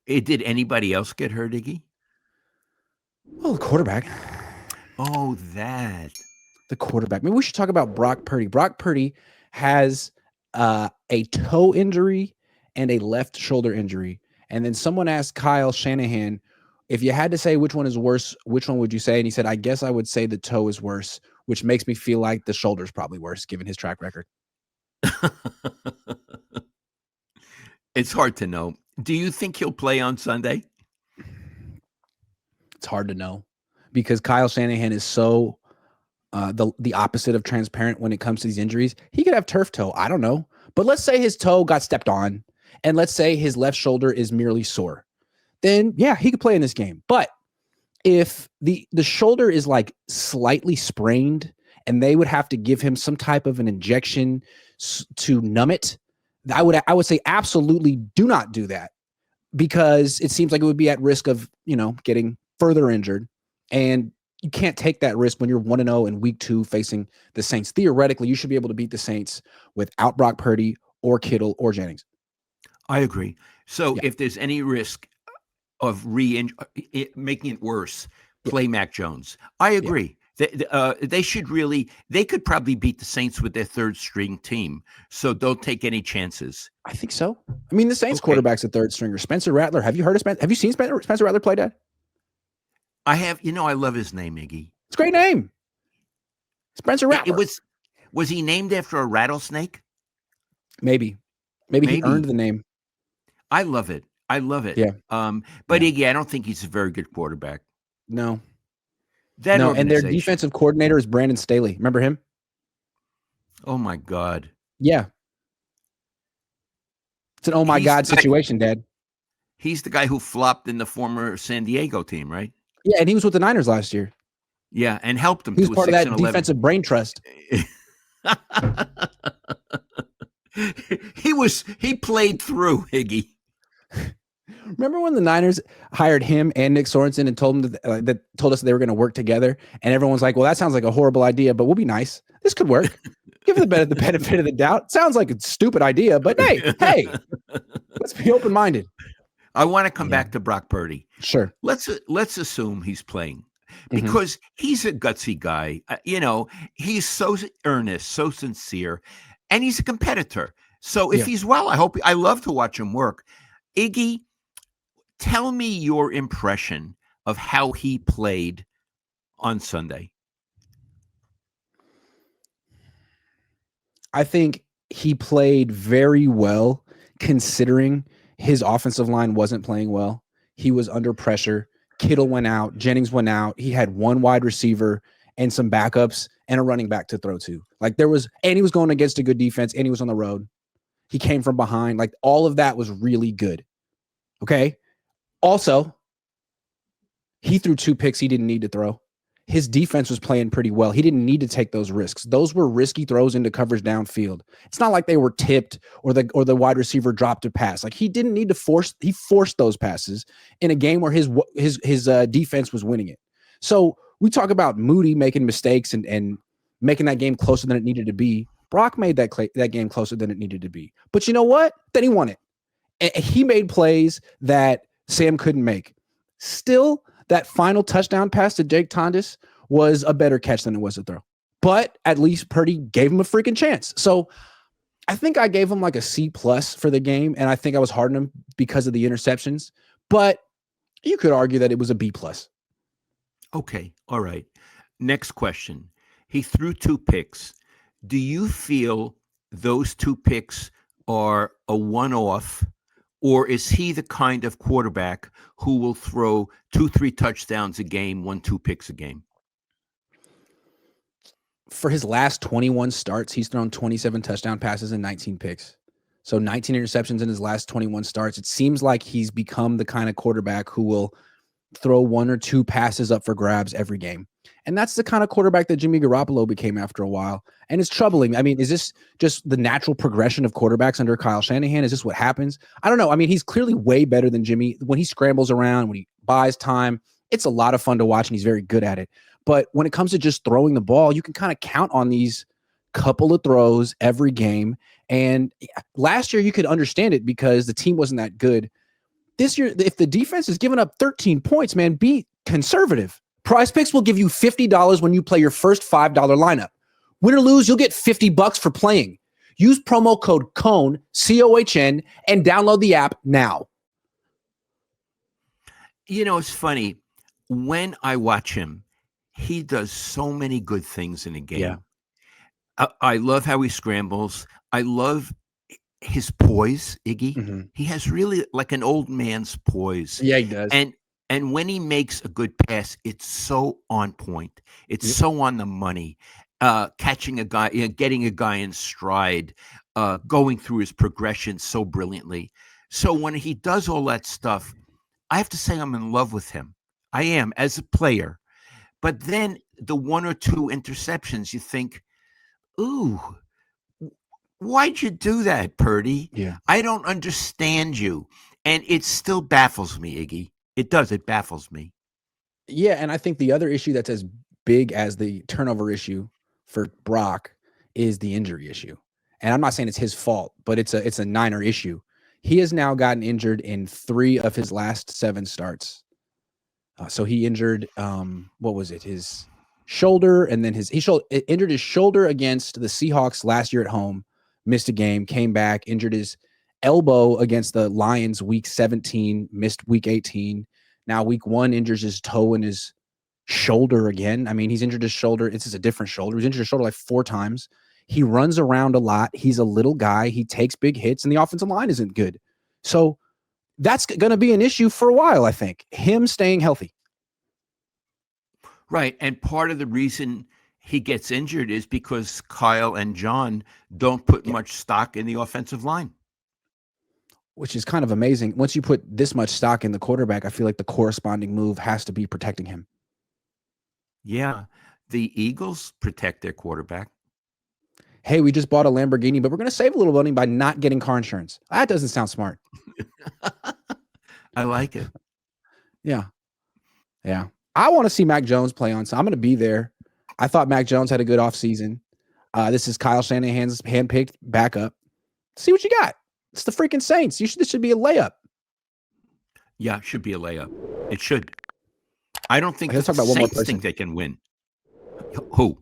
Did anybody else get hurt, Iggy? Well, the quarterback. Oh, that. The quarterback. Maybe we should talk about Brock Purdy. Brock Purdy has a toe injury and a left shoulder injury. And then someone asked Kyle Shanahan, if you had to say which one is worse, which one would you say? And he said, I guess I would say the toe is worse, which makes me feel like the shoulder is probably worse given his track record. It's hard to know. Do you think he'll play on Sunday? It's hard to know because Kyle Shanahan is so the opposite of transparent when it comes to these injuries. He could have turf toe. I don't know. But let's say his toe got stepped on, and let's say his left shoulder is merely sore. Then, yeah, he could play in this game. But if the shoulder is like slightly sprained and they would have to give him some type of an injection to numb it, I would say absolutely do not do that because it seems like it would be at risk of, getting further injured. And you can't take that risk when you're 1-0 in week 2 facing the Saints. Theoretically, you should be able to beat the Saints without Brock Purdy or Kittle or Jennings. I agree. So if there's any risk of making it worse, play Mac Jones. I agree. They should they could probably beat the Saints with their third string team. So don't take any chances. I think so. I mean, the Saints quarterback's a third stringer. Spencer Rattler. Have you heard of Spencer? Have you seen Spencer Rattler play, Dad? I have. I love his name, Iggy. It's a great name. Spencer Rattler. Was he named after a rattlesnake? Maybe he earned the name. I love it. Yeah. But Iggy, I don't think he's a very good quarterback. No. And their defensive coordinator is Brandon Staley. Remember him? Oh my God. Yeah. It's an oh my God situation, Dad. He's the guy who flopped in the former San Diego team, right? Yeah, and he was with the Niners last year. Yeah, and helped them. He was part of that defensive brain trust. He played through, Iggy. Remember when the Niners hired him and Nick Sorensen and told them that told us they were going to work together, and everyone's like, "Well, that sounds like a horrible idea, but we'll be nice. This could work. Give the benefit of the doubt. Sounds like a stupid idea, but hey, let's be open-minded." I want to come back to Brock Purdy. Sure. Let's assume he's playing because he's a gutsy guy. He's so earnest, so sincere, and he's a competitor. So if he's well, I love to watch him work. Iggy, tell me your impression of how he played on Sunday. I think he played very well considering his offensive line wasn't playing well. He was under pressure. Kittle went out. Jennings went out. He had one wide receiver and some backups and a running back to throw to. And he was going against a good defense and he was on the road. He came from behind. Like all of that was really good. Okay. Also, he threw 2 picks he didn't need to throw. His defense was playing pretty well. He didn't need to take those risks. Those were risky throws into coverage downfield. It's not like they were tipped or the wide receiver dropped a pass. Like he didn't need to he forced those passes in a game where his defense was winning it. So we talk about Moody making mistakes and making that game closer than it needed to be. Brock made that game closer than it needed to be. But you know what? Then he won it. And he made plays that Sam couldn't make. Still, that final touchdown pass to Jake Tondes was a better catch than it was a throw. But at least Purdy gave him a freaking chance. So I think I gave him like a C+ for the game, and I think I was hard on him because of the interceptions. But you could argue that it was a B+. Okay. All right. Next question. He threw 2 picks. Do you feel those 2 picks are a one-off, or is he the kind of quarterback who will throw 2-3 touchdowns a game, 1-2 picks a game? For his last 21 starts, he's thrown 27 touchdown passes and 19 picks. So 19 interceptions in his last 21 starts. It seems like he's become the kind of quarterback who will throw 1 or 2 passes up for grabs every game. And that's the kind of quarterback that Jimmy Garoppolo became after a while. And it's troubling. I mean, is this just the natural progression of quarterbacks under Kyle Shanahan? Is this what happens? I don't know. I mean, he's clearly way better than Jimmy. When he scrambles around, when he buys time, it's a lot of fun to watch, and he's very good at it. But when it comes to just throwing the ball, you can kind of count on these couple of throws every game. And last year, you could understand it because the team wasn't that good. This year, if the defense is giving up 13 points, man, be conservative. Prize Picks will give you $50 when you play your first $5 lineup. Win or lose, you'll get $50 for playing. Use promo code Cohn, COHN, and download the app now. You know, it's funny. When I watch him, he does so many good things in a game. Yeah. I love how he scrambles. I love his poise, Iggy. Mm-hmm. He has really like an old man's poise. Yeah, he does. And when he makes a good pass, it's so on point. It's Yep. so on the money. Catching a guy, getting a guy in stride, going through his progression so brilliantly. So when he does all that stuff, I have to say I'm in love with him. I am as a player. But then the one or two interceptions, you think, ooh, why'd you do that, Purdy? Yeah. I don't understand you. And it still baffles me, Iggy. It does. It baffles me. Yeah, and I think the other issue that's as big as the turnover issue for Brock is the injury issue. And I'm not saying it's his fault, but it's a Niner issue. He has now gotten injured in 3 of his last 7 starts. So he injured what was it? His shoulder, and then injured his shoulder against the Seahawks last year at home, missed a game, came back, injured his elbow against the Lions week 17, missed week 18. Now week 1 injures his toe and his shoulder again. I mean, he's injured his shoulder. It's just a different shoulder. He's injured his shoulder like 4 times. He runs around a lot. He's a little guy. He takes big hits, and the offensive line isn't good. So that's going to be an issue for a while, I think. Him staying healthy. Right. And part of the reason he gets injured is because Kyle and John don't put much stock in the offensive line. Which is kind of amazing. Once you put this much stock in the quarterback, I feel like the corresponding move has to be protecting him. Yeah. The Eagles protect their quarterback. Hey, we just bought a Lamborghini, but we're going to save a little money by not getting car insurance. That doesn't sound smart. I like it. Yeah. Yeah. I want to see Mac Jones play on, so I'm going to be there. I thought Mac Jones had a good offseason. This is Kyle Shanahan's handpicked backup. See what you got. It's the freaking Saints. This should be a layup. Yeah, it should be a layup. It should. I don't think Let's the talk about one more Saints person. think they can win. Who?